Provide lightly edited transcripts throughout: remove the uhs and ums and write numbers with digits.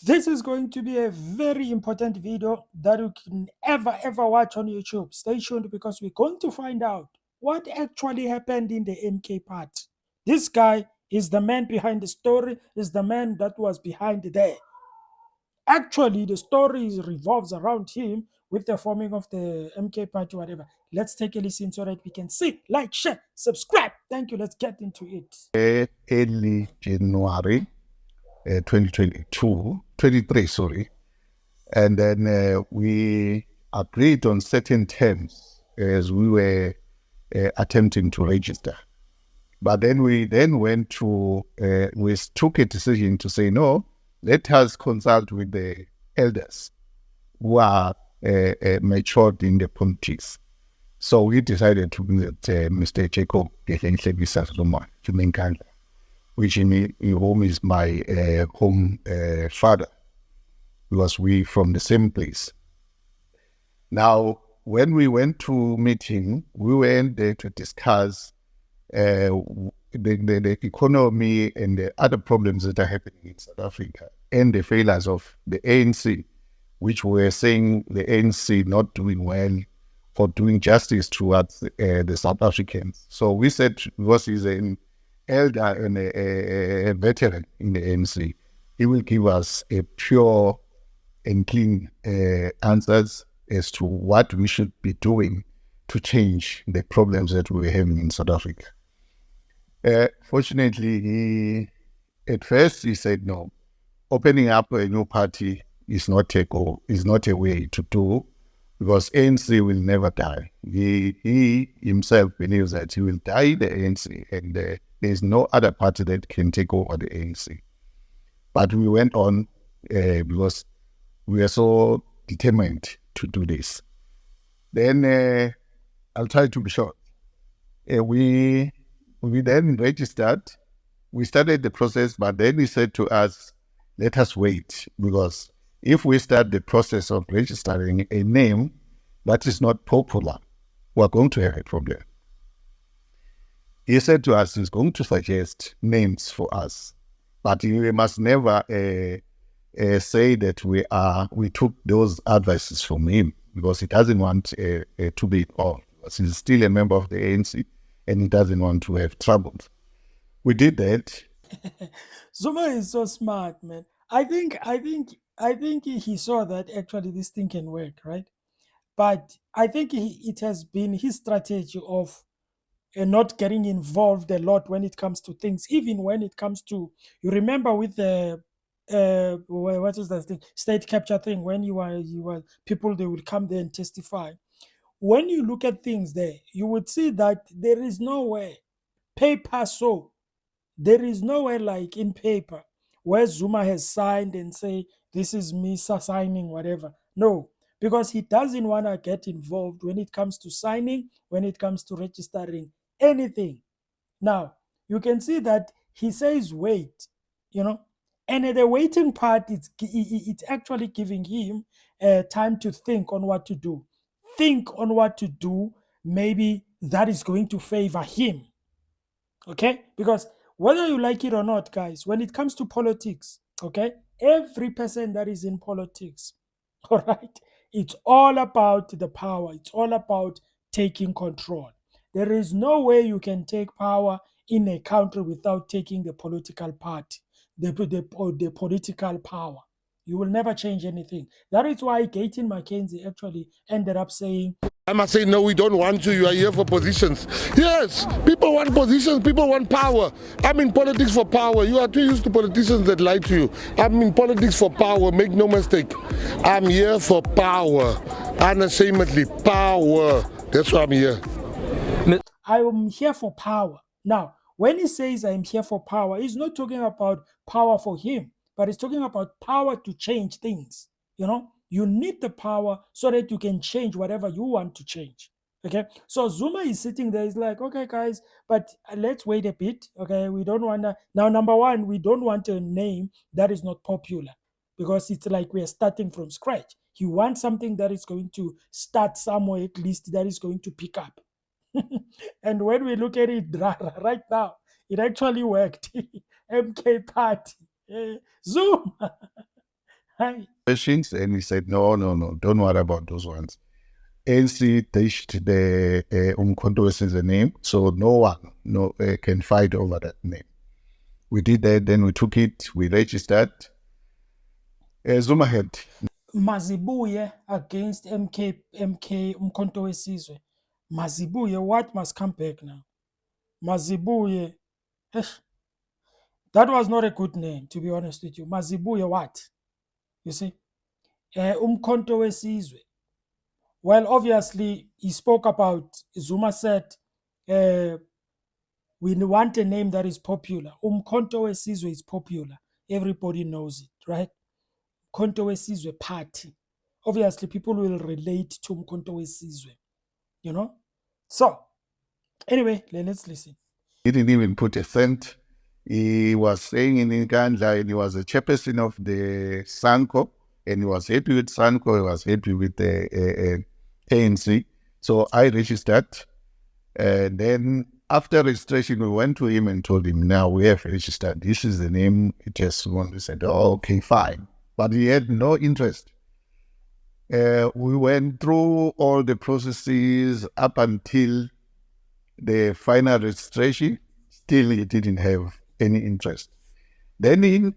This is going to be a very important video that you can ever watch on YouTube. Stay tuned because we're going to find out what actually happened in the MK part. This guy is the man behind the story, is the man that was behind there. Actually, the story revolves around him with the forming of the MK party, whatever. Let's take a listen so that we can see, like, share, subscribe. Thank you. Let's get into it. Early January 2022, 23, sorry. And then we agreed on certain terms as we were attempting to register. But then we went to, we took a decision to say, no, let us consult with the elders who are matured in the politics. So we decided to visit Mr. Jacob Zuma, which in home is my home father, because we from the same place. Now, when we went to meet him, we went there to discuss the economy and the other problems that are happening in South Africa and the failures of the ANC, which were saying the ANC not doing well for doing justice towards the South Africans. So we said, because he's an elder and a veteran in the ANC, he will give us a pure and clean answers as to what we should be doing to change the problems that we're having in South Africa. Fortunately, at first he said no. Opening up a new party is not a way to do, because ANC will never die. He himself believes that he will die the ANC, and there is no other party that can take over the ANC. But we went on because we are so determined to do this. Then I'll try to be short. We then registered. We started the process, but then he said to us, let us wait, because if we start the process of registering a name that is not popular, we're going to have a problem. He said to us he's going to suggest names for us, but we must never say that we took those advices from him, because he doesn't want to be involved. He's still a member of the ANC and he doesn't want to have trouble. We did that. Zuma is so smart, man. I think he saw that actually this thing can work, right? But I think it has been his strategy of not getting involved a lot when it comes to things, even when it comes to, you remember with the what is that thing, state capture thing, when you were people, they would come there and testify. When you look at things there, you would see that there is nowhere paper, so there is nowhere like in paper where Zuma has signed and say, this is me signing, whatever. No, because he doesn't want to get involved when it comes to signing, when it comes to registering anything. Now, you can see that he says wait, and at the waiting part, it's actually giving him time to think on what to do. Think on what to do. Maybe that is going to favor him. Okay? Because whether you like it or not, guys, when it comes to politics, okay, every person that is in politics, all right, it's all about the power. It's all about taking control. There is no way you can take power in a country without taking the political party, the political power. You will never change anything. That is why Gayton McKenzie actually ended up saying, I must say, no, we don't want you. You are here for positions. Yes, people want positions. People want power. I'm in politics for power. You are too used to politicians that lie to you. I'm in politics for power. Make no mistake. I'm here for power. Unashamedly, power. That's why I'm here. I am here for power. Now, when he says I'm here for power, he's not talking about power for him, but he's talking about power to change things. You need the power so that you can change whatever you want to change. Okay, so Zuma is sitting there. He's like, okay, guys, but let's wait a bit. Okay, we don't want to. Now, number one, we don't want a name that is not popular, because it's like we're starting from scratch. He wants something that is going to start somewhere, at least that is going to pick up. And when we look at it right now, it actually worked. MK party. Zoom. Hi. questions, and he said, no, don't worry about those ones. ANC ditched the Umkhonto Wesizwe name, so no one can fight over that name. We did that, then we took it, we registered. Zuma had Mazibuye against MK Umkhonto Wesizwe. Mazibuye, what must come back now? Mazibuye. That was not a good name, to be honest with you. Mazibuye what? You see? Umkhonto Wesizwe. Well, obviously, he spoke about, Zuma said, we want a name that is popular. Umkhonto Wesizwe is popular. Everybody knows it, right? Umkhonto Wesizwe party. Obviously, people will relate to Umkhonto Wesizwe, you know? So, anyway, let's listen. He didn't even put a cent. He was saying in Uganda, and he was a chairperson of the Sanko, and he was happy with Sanko, he was happy with the ANC. So I registered. And then after registration, we went to him and told him, now we have registered. This is the name. He just wanted, said, oh, okay, fine. But he had no interest. We went through all the processes up until the final registration. Still, he didn't have any interest. Then in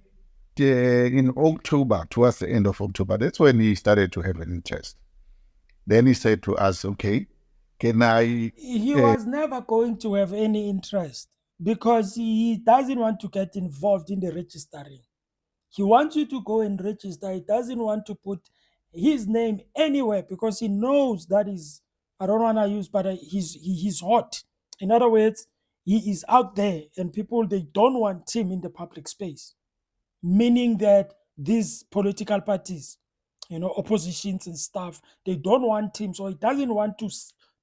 October, towards the end of October, that's when he started to have an interest. Then he said to us, okay, can I... He was never going to have any interest because he doesn't want to get involved in the registering. He wants you to go and register. He doesn't want to put his name anywhere because he knows that is, I don't want to use, but he's hot. In other words, he is out there and people, they don't want him in the public space. Meaning that these political parties, oppositions and stuff, they don't want him. So he doesn't want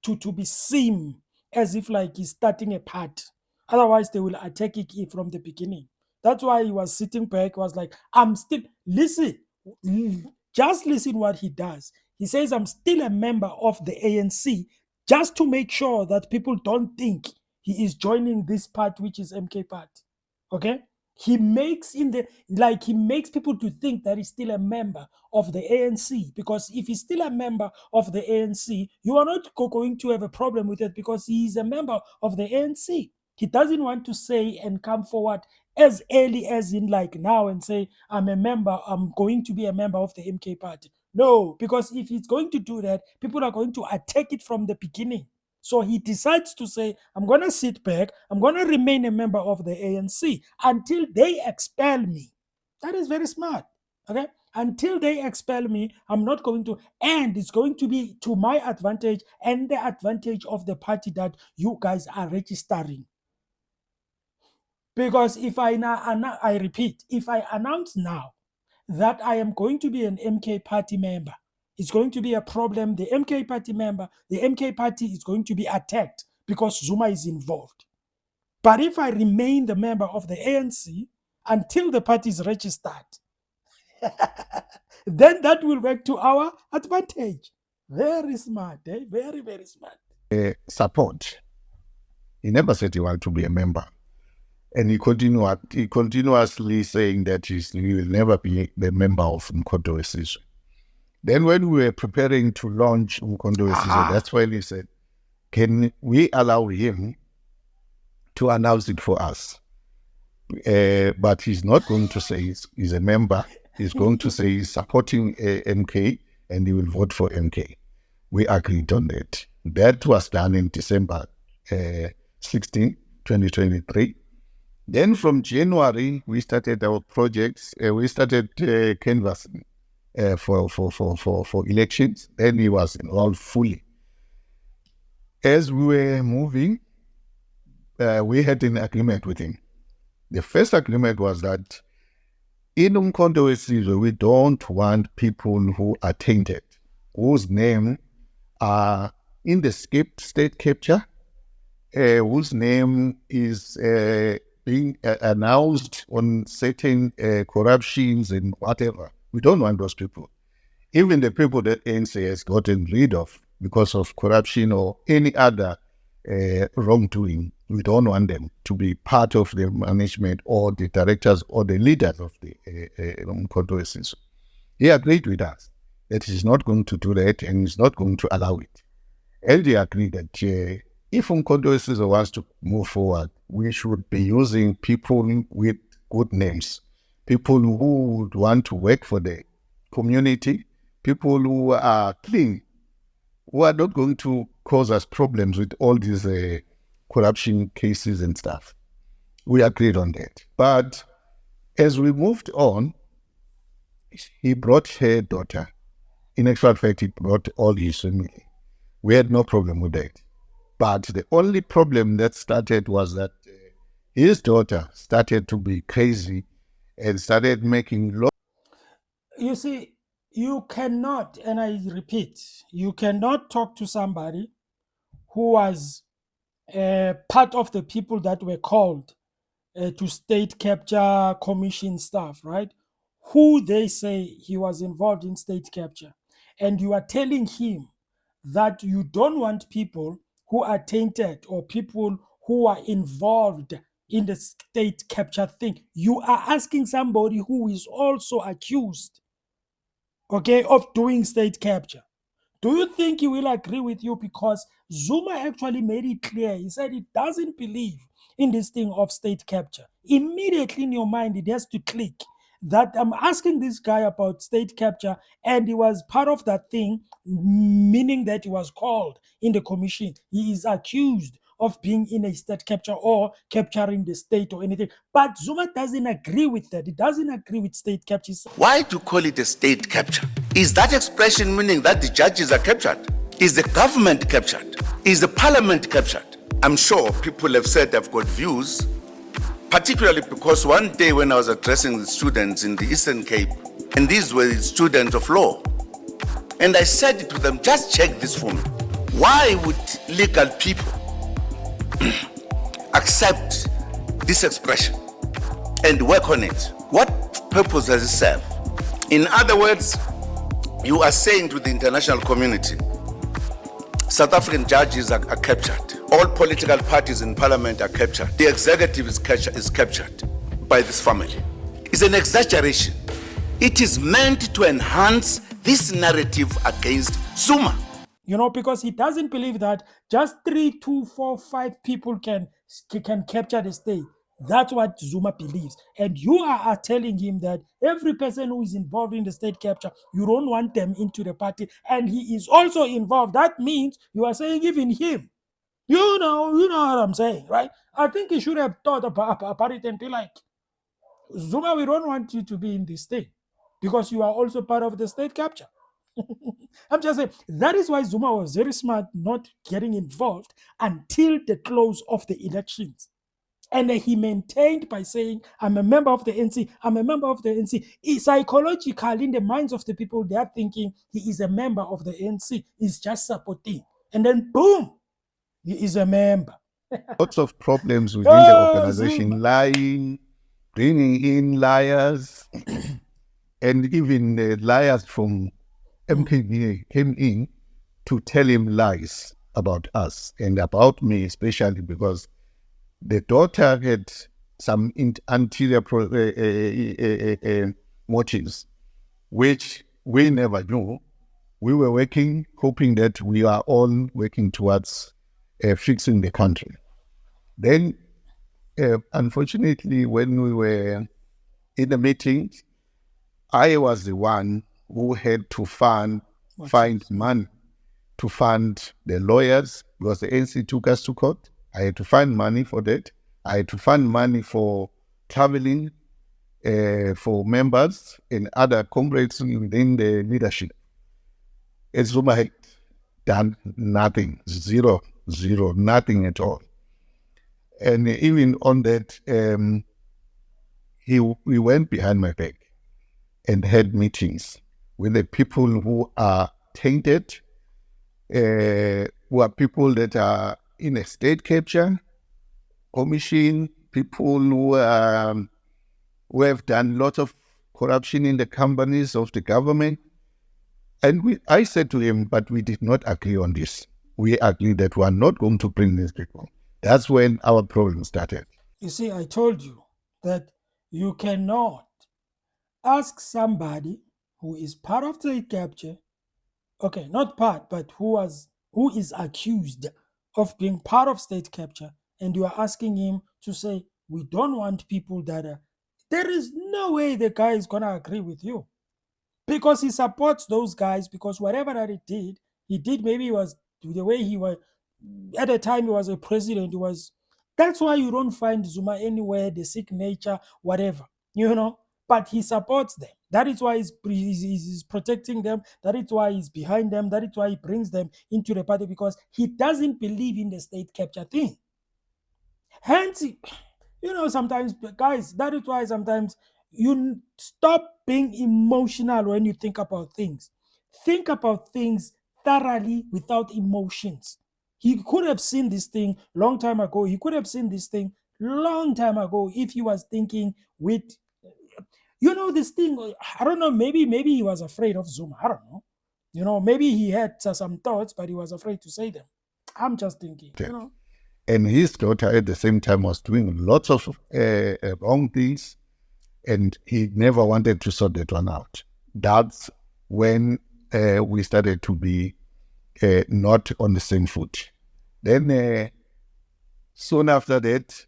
to be seen as if like he's starting a party. Otherwise, they will attack it from the beginning. That's why he was sitting back, was like, I'm still, listen, just listen what he does. He says, I'm still a member of the ANC, just to make sure that people don't think he is joining this party, which is MK party. Okay? He makes he makes people to think that he's still a member of the ANC, because if he's still a member of the ANC, you are not going to have a problem with it because he is a member of the ANC. He doesn't want to say and come forward as early as in like now and say, I'm going to be a member of the MK party. No, because if he's going to do that, people are going to attack it from the beginning. So he decides to say, I'm going to sit back, I'm going to remain a member of the ANC until they expel me. That is very smart. Okay? Until they expel me, I'm not going to, and it's going to be to my advantage and the advantage of the party that you guys are registering. Because if I repeat, if I announce now that I am going to be an MK party member, it's going to be a problem. The MK party is going to be attacked because Zuma is involved. But if I remain the member of the ANC until the party is registered, then that will work to our advantage. Very smart, eh? Very, very smart. Support. He never said he wanted to be a member. And he continuously saying that he will never be the member of Umkhonto Wesizwe. Then when we were preparing to launch Umkhonto Wesizwe, that's when he said, can we allow him to announce it for us? But he's not going to say he's a member. He's going to say he's supporting MK and he will vote for MK. We agreed on that. That was done in December 16, 2023. Then from January, we started our projects. We started canvassing for elections. Then he was involved fully. As we were moving, we had an agreement with him. The first agreement was that in Umkhonto Wesizwe, we don't want people who are tainted, whose name are in the state capture, whose name is being announced on certain corruptions and whatever. We don't want those people. Even the people that ANC has gotten rid of because of corruption or any other wrongdoing, we don't want them to be part of the management or the directors or the leaders of the Umkhonto Wesizwe. He agreed with us that he's not going to do that and he's not going to allow it. And he agreed that if Umkhonto wants to move forward, we should be using people with good names, people who would want to work for the community, people who are clean, who are not going to cause us problems with all these corruption cases and stuff. We agreed on that. But as we moved on, he brought her daughter. In actual fact, he brought all his family. We had no problem with that. But the only problem that started was that his daughter started to be crazy and started making law. You see, you cannot, and I repeat, you cannot talk to somebody who was part of the people that were called to state capture commission stuff, right? Who they say he was involved in state capture. And you are telling him that you don't want people who are tainted or people who are involved in the state capture thing. You are asking somebody who is also accused, okay, of doing state capture. Do you think he will agree with you? Because Zuma actually made it clear. He said he doesn't believe in this thing of state capture. Immediately in your mind, it has to click that I'm asking this guy about state capture, and he was part of that thing, meaning that he was called in the commission. He is accused of being in a state capture or capturing the state or anything. But Zuma doesn't agree with that. He doesn't agree with state capture. Why do you call it a state capture? Is that expression meaning that the judges are captured? Is the government captured? Is the parliament captured? I'm sure people have said they've got views, particularly because one day when I was addressing the students in the Eastern Cape, and these were the students of law, and I said to them, just check this for me. Why would legal people accept this expression and work on it? What purpose does it serve? In other words, you are saying to the international community, South African judges are captured. All political parties in parliament are captured. The executive is captured by this family. It's an exaggeration. It is meant to enhance this narrative against Zuma. You know, because he doesn't believe that just 3, 2, 4, 5 people can capture the state. That's what Zuma believes. And you are telling him that every person who is involved in the state capture, you don't want them into the party. And he is also involved. That means you are saying even him. You know what I'm saying, right? I think he should have thought about it and be like, Zuma, we don't want you to be in this thing because you are also part of the state capture. I'm just saying that is why Zuma was very smart not getting involved until the close of the elections. And he maintained by saying, I'm a member of the NC, I'm a member of the NC. Psychologically, in the minds of the people, they are thinking he is a member of the NC, he's just supporting. And then, boom, he is a member. Lots of problems within the organization, lying, bringing in liars, and even liars from MKVA came in to tell him lies about us and about me, especially because the daughter had some anterior motives, which we never knew. We were working, hoping that we are all working towards fixing the country. Then, unfortunately, when we were in the meeting, I was the one who had to find money to fund the lawyers because the ANC took us to court. I had to find money for that. I had to find money for traveling for members and other comrades within the leadership. And Zuma had done nothing, zero, nothing at all. And even on that, he went behind my back and had meetings with the people who are tainted, who are people that are in a state capture commission, people who have done lots of corruption in the companies of the government. And I said to him, but we did not agree on this. We agreed that we are not going to bring these people. That's when our problem started. You see, I told you that you cannot ask somebody who is part of state capture, okay, not part, but who is accused of being part of state capture, and you are asking him to say, we don't want people that are, there is no way the guy is gonna agree with you because he supports those guys because whatever that he did maybe he was the way he was at the time he was a president. He was that's why you don't find Zuma anywhere, the sick nature, whatever, you know. But he supports them. That is why he's protecting them. That is why he's behind them. That is why he brings them into the party because he doesn't believe in the state capture thing. Hence, you know, sometimes, guys, that is why sometimes you stop being emotional when you think about things. Think about things thoroughly without emotions. He could have seen this thing long time ago. He could have seen this thing long time ago if he was thinking with, you know, this thing. I don't know. Maybe he was afraid of Zuma. I don't know. You know, maybe he had some thoughts, but he was afraid to say them. I'm just thinking. You know. And his daughter at the same time was doing lots of wrong things, and he never wanted to sort that one out. That's when we started to be not on the same foot. Then soon after that,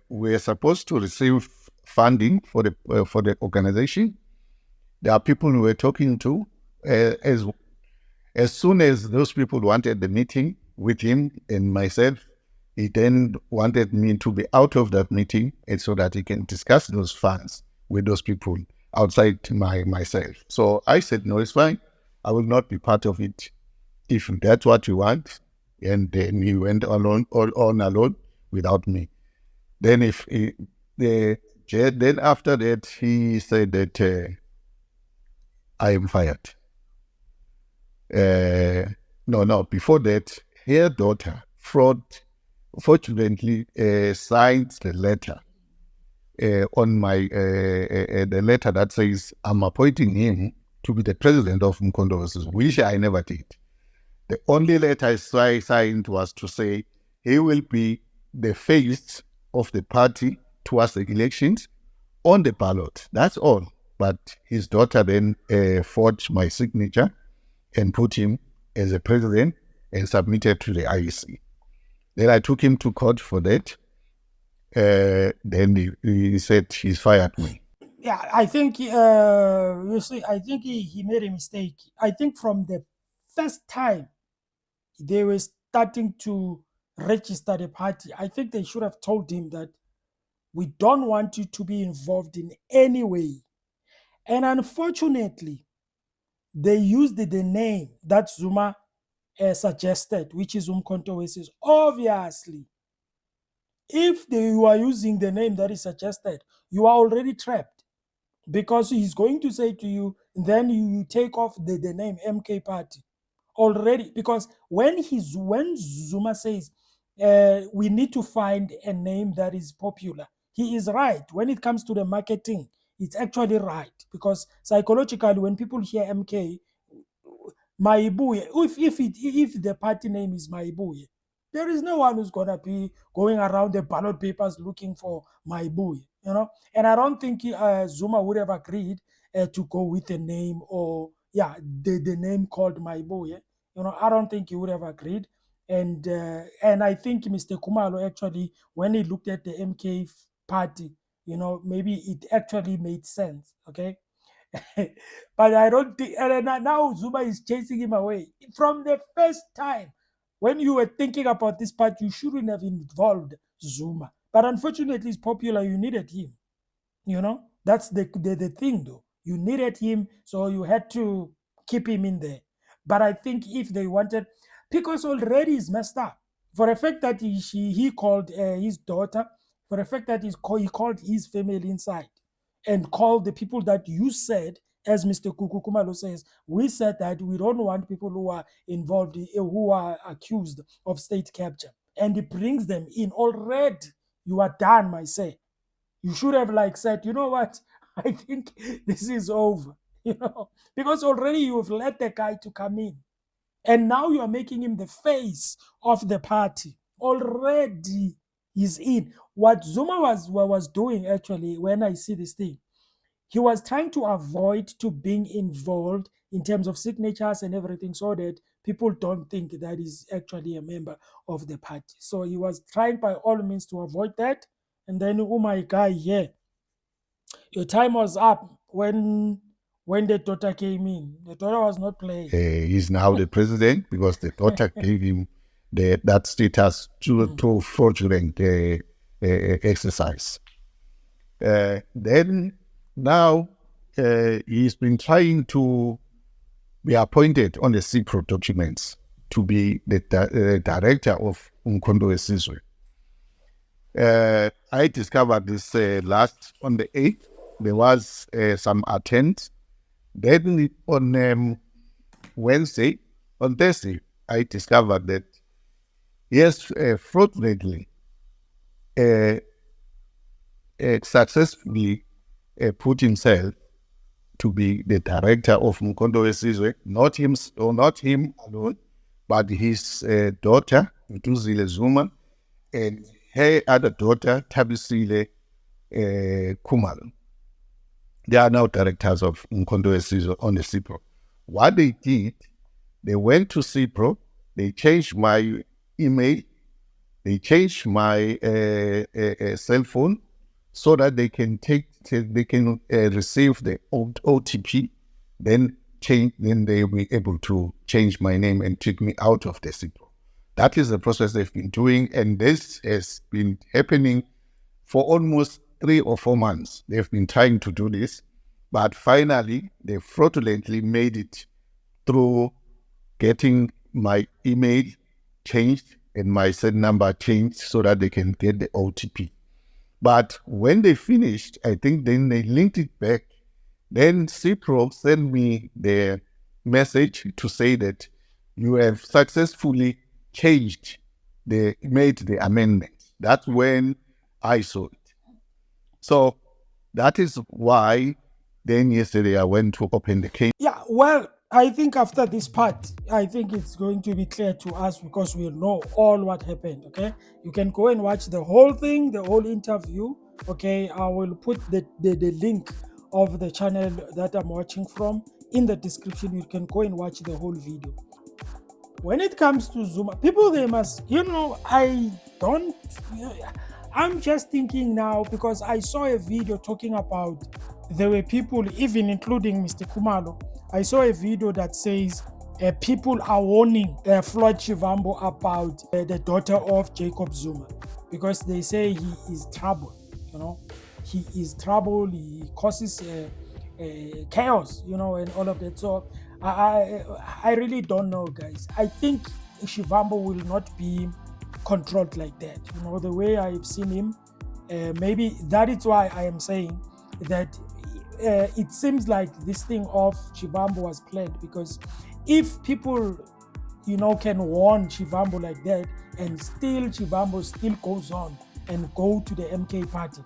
we were supposed to receive funding for the organization. There are people we were talking to. As soon as those people wanted the meeting with him and myself, he then wanted me to be out of that meeting and so that he can discuss those funds with those people outside myself. So I said, no, it's fine. I will not be part of it if that's what you want. And then he went on alone without me. Then then after that, he said that I am fired. No, before that, her daughter, fortunately, signed the letter on the letter that says, I'm appointing him to be the president of Mkhonto, which I never did. The only letter I signed was to say he will be the face of the party towards the elections on the ballot. That's all. But his daughter then forged my signature and put him as a president and submitted to the IEC. Then I took him to court for that. Then he said he's fired me. Yeah, I think you see, I think he made a mistake. I think from the first time they were starting to register the party, I think they should have told him that we don't want you to be involved in any way. And unfortunately, they used the name that Zuma suggested, which is Umkhonto. Obviously, if you are using the name that is suggested, you are already trapped because he's going to say to you, then you take off the name MK Party already. Because when Zuma says we need to find a name that is popular, he is right. When it comes to the marketing, it's actually right because psychologically, when people hear MK, Maibuye, if the party name is Maibuye, there is no one who's gonna be going around the ballot papers looking for Maibuye, you know. And I don't think Zuma would have agreed to go with a name or the name called Maibuye. You know, I don't think he would have agreed. And I think Mr. Khumalo actually, when he looked at the MK party, you know, maybe it actually made sense. Okay. But I don't think, and now Zuma is chasing him away. From the first time when you were thinking about this part, you shouldn't have involved Zuma. But unfortunately, it's popular. You needed him. You know, that's the thing, though. You needed him, so you had to keep him in there. But I think if they wanted, because already is messed up. For the fact that he called his daughter, for the fact that he called his family inside and called the people that you said, as Mr. Kukumalo says, we said that we don't want people who are involved, who are accused of state capture. And he brings them in already. You are done, my say. You should have like said, you know what? I think this is over, you know, because already you've let the guy to come in. And now you are making him the face of the party. Already he's in. What Zuma was doing actually, when I see this thing, he was trying to avoid to being involved in terms of signatures and everything, so that people don't think that he's actually a member of the party. So he was trying by all means to avoid that. And then, oh my guy, yeah, your time was up when the daughter came in. The daughter was not playing. He's now the president because the daughter gave him that status to fraudulent exercise. Then now he's been trying to be appointed on the CPRO documents to be the director of Umkhonto weSizwe. I discovered this last on the 8th. There was some attend. Then on Thursday, I discovered that yes, fraudulently, successfully put himself to be the director of Umkhonto weSizwe, not him alone, but his daughter, Jacob Zuma, and her other daughter, Tabisile Khumalo. They are now directors of Umkhonto weSizwe on the CPRO. What they did, they went to CPRO, they changed my email, they changed my cell phone, so that they can receive the OTP, then they will be able to change my name and take me out of the CPRO. That is the process they've been doing, and this has been happening for almost 3 or 4 months. They've been trying to do this, but finally they fraudulently made it through getting my email changed and my cell number changed so that they can get the OTP. But when they finished, I think then they linked it back. Then CPRO sent me the message to say that you have successfully made the amendment. That's when I saw it. So that is why then yesterday I went to open the case. Yeah, well, I think after this part, I think it's going to be clear to us because we'll know all what happened, okay? You can go and watch the whole thing, the whole interview, okay? I will put the link of the channel that I'm watching from in the description. You can go and watch the whole video. When it comes to Zuma, people, they must, I'm just thinking now because I saw a video talking about there were people, even including Mr. Khumalo. I saw a video that says people are warning Floyd Shivambu about the daughter of Jacob Zuma because they say he is trouble. He is trouble. He causes chaos. And all of that. So I really don't know, guys. I think Shivambu will not be controlled like that. The way I've seen him, maybe that is why I am saying that it seems like this thing of Shivambu was planned, because if people can warn Shivambu like that and still Shivambu still goes on and go to the MK party,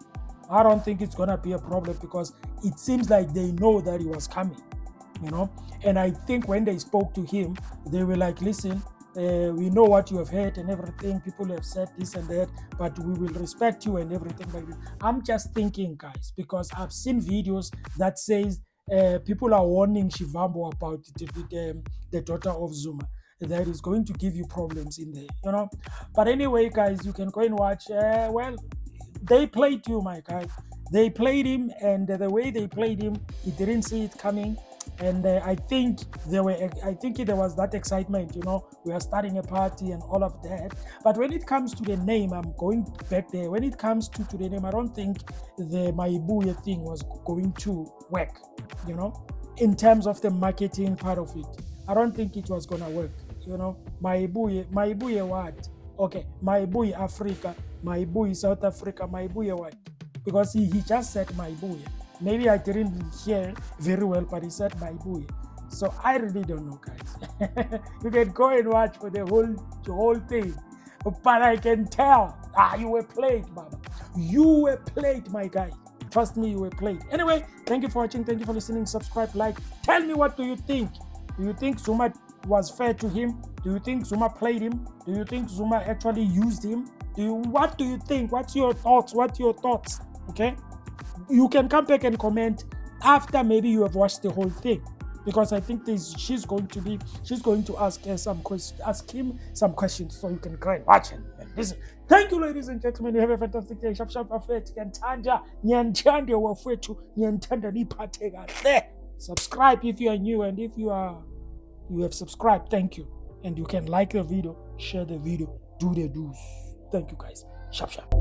I don't think it's gonna be a problem, because it seems like they know that he was coming, and I think when they spoke to him, they were like, listen, we know what you have heard and everything. People have said this and that, but we will respect you and everything like that. I'm just thinking, guys, because I've seen videos that says people are warning Shivambu about the daughter of Zuma that is going to give you problems in there, But anyway, guys, you can go and watch. Well, they played you, my guy. They played him, and the way they played him, he didn't see it coming. And I think there was that excitement, we are starting a party and all of that. But when it comes to the name, I'm going back there. When it comes to the name, I don't think the Maibuye thing was going to work, in terms of the marketing part of it. I don't think it was going to work, Maibuye what? Okay, Maibuye Africa, Maibuye South Africa, Maibuye what? Because he just said Maibuye. Maybe I didn't hear very well, but he said Maibuye. So I really don't know, guys. You can go and watch for the whole thing. But I can tell, you were played, Baba. You were played, my guy. Trust me, you were played. Anyway, thank you for watching. Thank you for listening. Subscribe, like. Tell me, what do you think? Do you think Zuma was fair to him? Do you think Zuma played him? Do you think Zuma actually used him? What do you think? What's your thoughts? Okay? You can come back and comment after maybe you have watched the whole thing, because I think she's going to ask him some questions, so you can go and watch it and listen. Thank you, ladies and gentlemen. You have a fantastic day. Shap shap afet nyantanda nyanthande wafethu nyanthanda niphathe kahle. Subscribe if you are new, and if you have subscribed, thank you. And you can like the video, share the video, do the do's. Thank you guys. Shap shap.